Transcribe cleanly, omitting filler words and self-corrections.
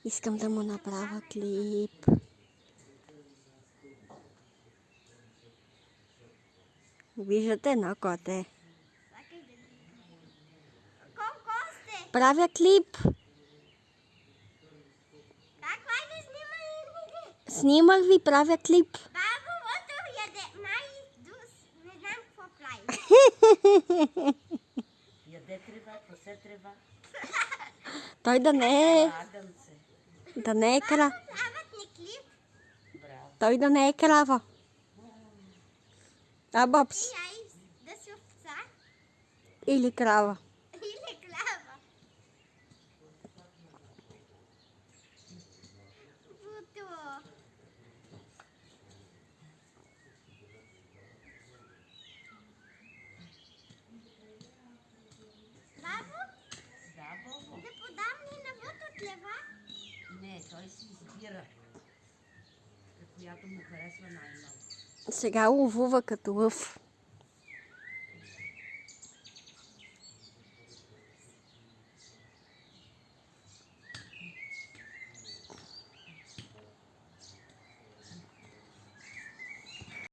Искам да му направя клип. Виждате на коте. Правя клип. Снимах ви, правя клип. Бабо, ото яде майдус, не знам какво прави. Яде трева, пасе трева. Той да не е... Агънце. Да не е крава. Правят ни клип. Браво. Той да не е крава. А, Бобс? И ай да си овца Или крава. или крава. Буто. Бабо, Да, Бобо. да подам ли на Буто тлева? Не, той си избира. Която му харесва най-много. Сега ловува като лъв.